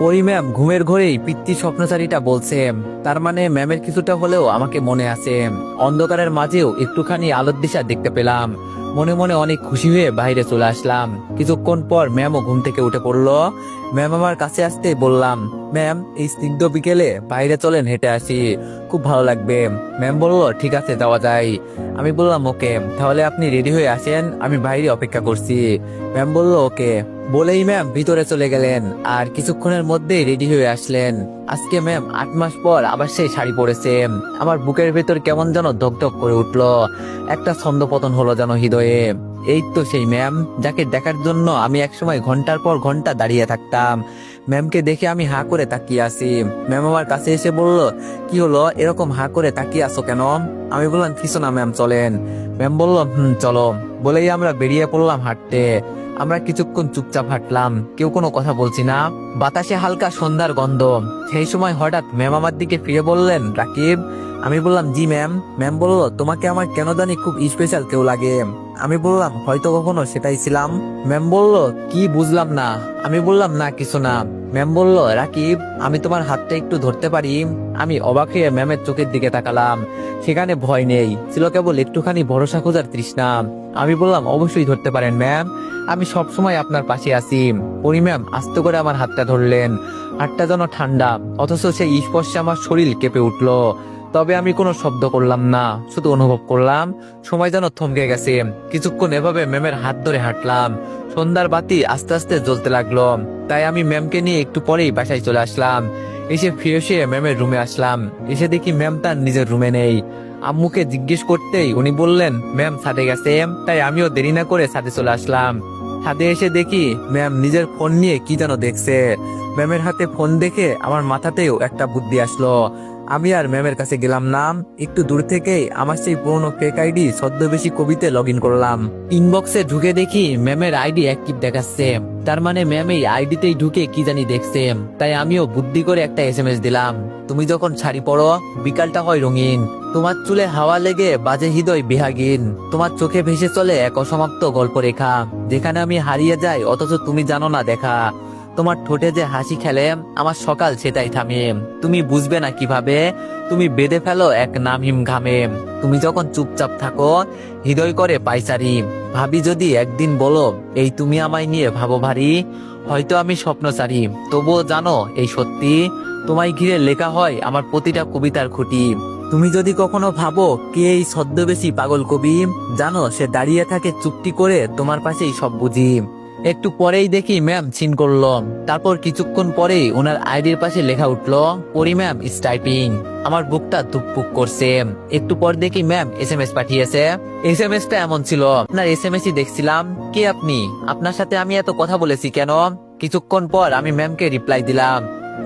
পরি ম্যাম ঘুমের ঘরেই পিতৃ স্বপ্নচারীটা বলছে, তার মানে ম্যামের কিছুটা হলেও আমাকে মনে আছে। অন্ধকারের মাঝেও একটুখানি আলোর দিশা দেখতে পেলাম। মনে মনে অনেক খুশি হয়ে বাইরে চলে আসলাম। কিছুক্ষণ পর ম্যামও ঘুম থেকে উঠে পড়লো। ম্যাম আমার কাছে আসতে বললাম, ম্যাম এই স্নিগ্ধ বিকেলে বাইরে চলেন, হেঁটে আসি, খুব ভালো লাগবে। ম্যাম বলল, ঠিক আছে যাওয়া যায়। আমি বললাম, ওকে, তাহলে আপনি রেডি হয়ে আসেন, আমি বাইরে অপেক্ষা করছি। ম্যাম বলল, ওকে। বলেই ম্যাম ভিতরে চলে গেলেন আর কিছুক্ষণের মধ্যেই রেডি হয়ে আসলেন। আজকে ম্যাম 8 মাস পর আবার সেই শাড়ি পরেছে। আমার বুকের ভেতর কেমন যেন ধকধক করে উঠলো, একটা ছন্দপতন হলো যেন হৃদয়ে। এই তো সেই ম্যাম, যাকে দেখার জন্য আমি একসময় ঘন্টার পর ঘন্টা দাঁড়িয়ে থাকতাম। ম্যামকে দেখে আমি হাঁ করে তাকিয়ে আছি। ম্যাম আমার কাছে এসে বলল, কি হলো, এরকম হাঁ করে তাকিয়ে আছো কেন? আমি বললাম, কিছু না ম্যাম, চলেন। ম্যাম বলল, চলো। বলেই আমরা বেরিয়ে পড়লাম হাঁটতে। আমরা কিছুক্ষণ চুপচাপ হাঁটলাম, কেউ কোনো কথা বলছি না। বাতাসে হালকা সন্ধ্যার গন্ধ। সেই সময় হঠাৎ ম্যাম আমার দিকে ফিরে বললেন, রাকিব। আমি বললাম, জি ম্যাম। ম্যাম বলল, তোমাকে আমার কেন জানি খুব স্পেশাল কেউ লাগে। আমি বললাম, হয়তো কখনো সেটাই ছিলাম। ম্যাম বলল, কি, বুঝলাম না। আমি বললাম, না কিছু না। ম্যাম বলল, রাকিব, আমি তোমার হাতটা একটু ধরতে পারি? আমি অবাক হয়ে ম্যামের চোখের দিকে তাকালাম। সেখানে ভয় নেই, ছিল কেবল একটুখানি ভরসা খোঁজার তৃষ্ণা। আমি বললাম, অবশ্যই ধরতে পারেন ম্যাম, আমি সব সময় আপনার পাশে আছি। পরি ম্যাম আস্তে করে আমার হাতটা ধরলেন। হাতটা যেন ঠান্ডা, অথচ সেই স্পর্শে আমার শরীর কেঁপে উঠলো। তবে আমি কোনো শব্দ করলাম না, শুধু অনুভব করলাম সময় যেন থমকে গেছে। কিছুক্ষণ এভাবে ম্যামের হাত ধরে হাঁটলাম। সন্ধ্যার বাতি আস্তে আস্তে জ্বলতে লাগলো। তাই আমি ম্যামকে নিয়ে একটু পরেই বাসায় চলে আসলাম। এসে ফ্রেশ হয়ে ম্যামের রুমে আসলাম। এসে দেখি ম্যাম তার নিজের রুমে নেই। আম্মুকে জিজ্ঞেস করতেই উনি বললেন, ম্যাম ছাদে গেছে। তাই আমিও দেরি না করে ছাদে চলে আসলাম। ছাদে এসে দেখি ম্যাম নিজের ফোন নিয়ে কি যেন দেখছে। ম্যামের হাতে ফোন দেখে আমার মাথাতেও একটা বুদ্ধি আসলো। আমি আর ম্যামের কাছে গেলাম না, একটু দূর থেকেই আমার সেই পুরোনো ফেক আইডি ছদ্মবেশী কবিতে লগ ইন করলাম। ইনবক্সে ঢুকে দেখি ম্যামের আইডি অ্যাক্টিভ দেখাচ্ছে। তার মানে ম্যাম এই আইডিতেই ঢুকে কি জানি দেখছে। তাই আমিও বুদ্ধি করে একটা এসএমএস দিলাম, তুমি যখন শাড়ি পরো বিকালটা হয় রঙিন, তোমার চুলে হাওয়া লেগে বাজে হৃদয় বিহাগীন, তোমার চোখে ভেসে চলে এক অসমাপ্ত গল্পরেখা, যেখানে আমি হারিয়ে যাই অথচ তুমি জানো না দেখা, তোমার ঠোঁটে যে হাসি খেলে আমার সকাল সেটাই থামে, তুমি বুঝবে না কিভাবে, তুমি বেঁধে ফেলো এক নামহীন ঘামে, তুমি যখন চুপচাপ থাকো হৃদয় করে পাইচারি, ভাবি যদি একদিন বলো এই তুমি আমায় নিয়ে ভাবো ভারী, হয়তো আমি স্বপ্নচারী তবুও জানো এই সত্যি, তোমায় ঘিরে লেখা হয় আমার প্রতিটা কবিতার খুঁটি, তুমি যদি কখনো ভাবো কে এই ছদ্মবেশী পাগল কবি, জানো সে দাঁড়িয়ে থাকে চুপটি করে তোমার পাশেই সব বুঝি। একটু পরেই দেখি ম্যাম সিন করলো। তারপর কিছুক্ষণ পরেই ওনার আইডির পাশে লেখা উঠলো, পরি ম্যাম ইজ টাইপিং। আমার বুকটা ধুকপুক করছে। একটু পর দেখি ম্যাম এসএমএস পাঠিয়েছে। এসএমএসটা এমন ছিল, আপনার এসএমএসই দেখছিলাম, কে আপনি, আপনার সাথে আমি এত কথা বলেছি কেন। কিছুক্ষণ পর আমি ম্যামকে রিপ্লাই দিলাম,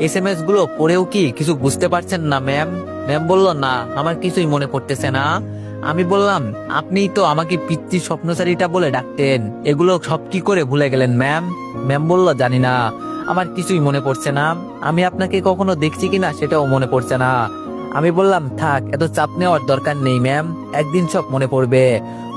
এসএমএস গুলো পড়েও কি কিছু বুঝতে পারছেন না ম্যাম? ম্যাম বলল, না আমার কিছুই মনে পড়তেছে না। আমি বললাম, আপনিই তো আমাকে পিতৃ স্বপ্নচারীটা বলে ডাকতেন, এগুলো সব কি করে ভুলে গেলেন ম্যাম? ম্যাম বলল, জানি না, আমার কিছুই মনে পড়ছে না, আমি আপনাকে কখনো দেখছি কিনা সেটাও মনে পড়ছে না। আমি বললাম, থাক, এত চাপ নেওয়ার দরকার নেই ম্যাম, একদিন সব মনে পড়বে।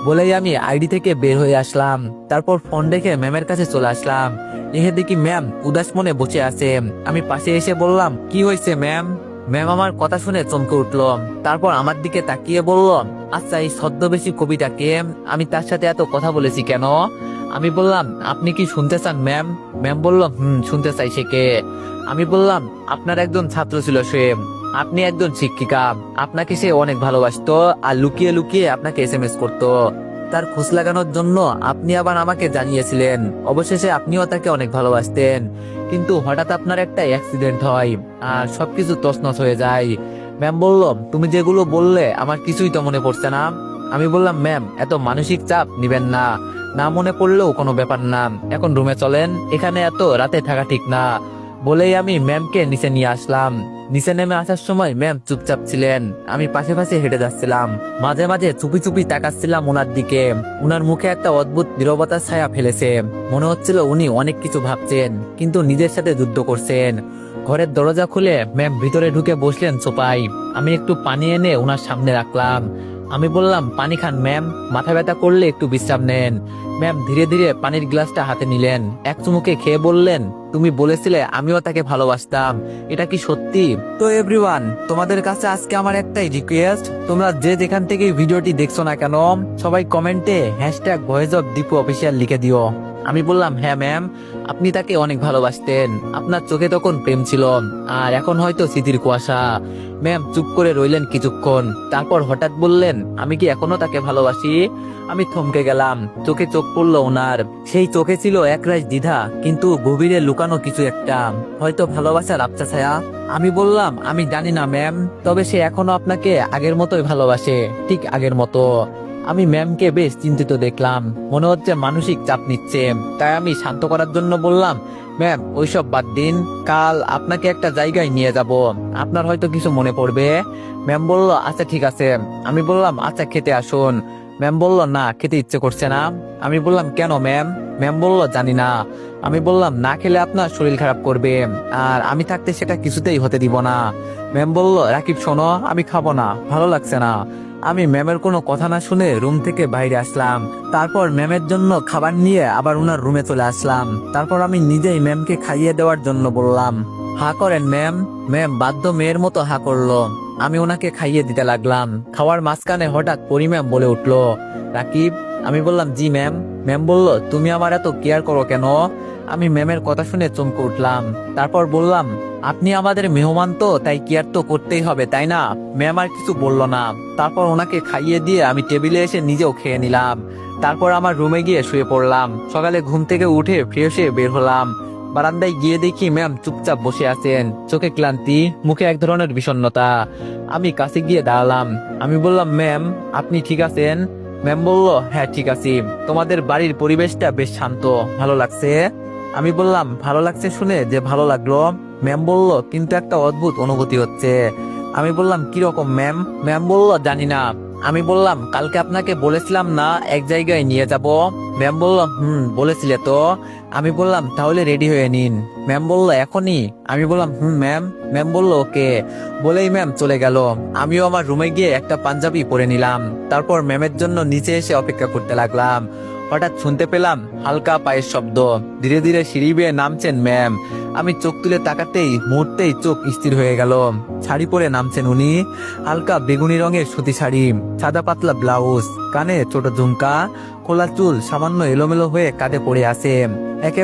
বলেই আমি আইডি থেকে বের হয়ে আসলাম। তারপর ফোন রেখে ম্যামের কাছে চলে আসলাম। এসে দেখি ম্যাম উদাস মনে বসে আছে। আমি পাশে এসে বললাম, কি হয়েছে ম্যাম? ম্যাম আমার কথা শুনে চমকে উঠলো। তারপর আমার দিকে তাকিয়ে বলল, আচ্ছা এই ছদ্মবেশী কবিটাকে, আমি তার সাথে এত কথা বলেছি কেন? আমি বললাম, আপনি কি শুনতে চান ম্যাম? ম্যাম বলল, শুনতে চাই সে কে? আমি বললাম, আপনার একজন ছাত্র ছিল সে, আপনি একজন শিক্ষিকা, আপনাকে সে অনেক ভালোবাসতো আর লুকিয়ে লুকিয়ে আপনাকে এসএমএস করতো, তার খোঁজ লাগানোর জন্য আপনি আবার আমাকে জানিয়েছিলেন, অবশেষে আপনিও তাকে অনেক ভালোবাসতেন, কিন্তু হঠাৎ আপনার একটা অ্যাক্সিডেন্ট হয় আর সবকিছু তছনছ হয়ে যায়। ম্যাম বলল, তুমি যেগুলো বললে আমার কিছুই তো মনে পড়ছে না। আমি বললাম, ম্যাম এত মানসিক চাপ নিবেন না, না মনে পড়লেও কোনো ব্যাপার না, এখন রুমে চলেন, এখানে এত রাতে থাকা ঠিক না। বলেই আমি ম্যামকে নিচে নিয়ে আসলাম। নিচে নেমে আসার সময় ম্যাম চুপচাপ ছিলেন, আমি পাশে পাশে হেঁটে যাচ্ছিলাম, মাঝে মাঝে চুপি চুপি তাকাচ্ছিলাম ওনার দিকে। উনার মুখে একটা অদ্ভুত নীরবতার ছায়া ফেলেছে, মনে হচ্ছিল উনি অনেক কিছু ভাবছেন কিন্তু নিজের সাথে যুদ্ধ করছেন। ঘরের দরজা খুলে ম্যাম ভিতরে ঢুকে বসলেন সোফায়। আমি একটু পানি এনে ওনার সামনে রাখলাম। আমি বললাম পানি খান ম্যাম, মাথা ব্যথা করলে একটু বিশ্রাম নেন। ম্যাম ধীরে ধীরে পানির গ্লাসটা হাতে নিলেন, এক চুমুকে খেয়ে বললেন, তুমি বলেছিলে আমিও তাকে ভালোবাসতাম, এটা কি সত্যি? তো এভরিওয়ান, তোমাদের কাছে আজকে আমার একটাই রিকোয়েস্ট, তোমরা যে যেখান থেকে ভিডিওটি দেখছো না কেন, সবাই কমেন্টে #VoiceOfDipu লিখে দিও। আমি বললাম, হ্যাঁ ম্যাম, আপনি তাকে অনেক ভালোবাসতেন, আপনার চোখে তখন প্রেম ছিল, আর এখন হয়তো স্মৃতির কুয়াশা। ম্যাম চুপ করে রইলেন কিছুক্ষণ, তারপর হঠাৎ বললেন, আমি কি এখনো তাকে ভালোবাসি? আমি থমকে গেলাম, চোখে চোখ পড়লো ওনার। সেই চোখে ছিল একরাশ দ্বিধা, কিন্তু গভীরে লুকানো কিছু একটা, হয়তো ভালোবাসার আবছা ছায়া। আমি বললাম, আমি জানি না ম্যাম, তবে সে এখনো আপনাকে আগের মতোই ভালোবাসে, ঠিক আগের মতো। আমি ম্যামকে বেশ চিন্তিত দেখলাম, মনে হচ্ছে মানসিক চাপ নিচ্ছে। তাই আমি শান্ত করার জন্য বললাম, ম্যাম ওইসব বাদ দিন, কাল আপনাকে একটা জায়গায় নিয়ে যাব, আপনার হয়তো কিছু মনে পড়বে। ম্যাম বলল, আচ্ছা ঠিক আছে। আমি বললাম, আচ্ছা খেতে আসুন। ম্যাম বলল, না খেতে ইচ্ছে করছে না। আমি বললাম, কেন ম্যাম? ম্যাম বলল, জানি না। আমি বললাম, না খেলে আপনার শরীর খারাপ করবে, আর আমি থাকতে সেটা কিছুতেই হতে দিব না। ম্যাম বলল, রাকিব শোনো, আমি খাবো না, ভালো লাগছে না। আমি ম্যামের কোনো কথা না শুনে রুম থেকে বাইরে আসলাম, তারপর ম্যামের জন্য খাবার নিয়ে আবার ওনার রুমে চলে আসলাম। তারপর আমি নিজেই ম্যামকে খাইয়ে দেওয়ার জন্য বললাম, হা করেন ম্যাম। ম্যাম বাধ্য মেয়ের মতো হা করলো। আমি ওনাকে খাইয়ে দিতে লাগলাম। খাওয়ার মাঝখানে হঠাৎ পরি ম্যাম বলে উঠলো, রাকিব। আমি বললাম, জি ম্যাম। ম্যাম বলল, তুমি আমার এত কেয়ার করো কেন? আমি ম্যামের কথা শুনে চমকে উঠলাম। তারপর বললাম, আপনি আমাদের মেহমান, তো তাই কেয়ার তো করতেই হবে, তাই না? ম্যাম আর কিছু বললো না। তারপর ওনাকে খাইয়ে দিয়ে আমি টেবিলে এসে নিজেও খেয়ে নিলাম। তারপর আমার রুমে গিয়ে শুয়ে পড়লাম। সকালে ঘুম থেকে উঠে ফ্রেশ হয়ে বের হলাম। বারান্দায় গিয়ে দেখি ম্যাম চুপচাপ বসে আছেন, চোখে ক্লান্তি, মুখে এক ধরনের বিষণ্ণতা। আমি কাছে গিয়ে দাঁড়ালাম। আমি বললাম, ম্যাম আপনি ঠিক আছেন? ম্যাম বলল, হ্যাঁ ঠিক আছি, তোমাদের বাড়ির পরিবেশটা বেশ শান্ত, ভালো লাগছে। আমি বললাম, ভালো লাগছে শুনে যে ভালো লাগলো। ম্যাম বলল, কিন্তু একটা অদ্ভুত অনুভূতি হচ্ছে। আমি বললাম, কিরকম ম্যাম? ম্যাম বলল, জানি না। আমি বললাম, কালকে আপনাকে বলেছিলাম না এক জায়গায় নিয়ে যাব? ম্যাম বলল, বলেছিলে তো। আমি বললাম, তাহলে রেডি হয়ে নিন। ম্যাম বলল, এখনই? আমি বললাম, ম্যাম। ম্যাম বলল, ওকে। বলেই ম্যাম চলে গেল। আমিও আমার রুমে গিয়ে একটা পাঞ্জাবি পরে নিলাম। তারপর ম্যামের জন্য নিচে এসে অপেক্ষা করতে লাগলাম। হঠাৎ শুনতে পেলাম হালকা পায়ের শব্দ, ধীরে ধীরে সিঁড়ি বেয়ে নামছেন ম্যাম। আমি চোখ তুলে তাকাতেই মুহূর্তেই চোখ স্থির হয়ে গেল। শাড়ি পরে নামছেন উনি, হালকা বেগুনি রঙের সুতি শাড়ি, সাদা পাতলা ব্লাউজ, কানে ছোট ঝুমকা, খোলা চুল সামান্য এলোমেলো হয়ে কাঁধে পড়ে আছে। একেবারে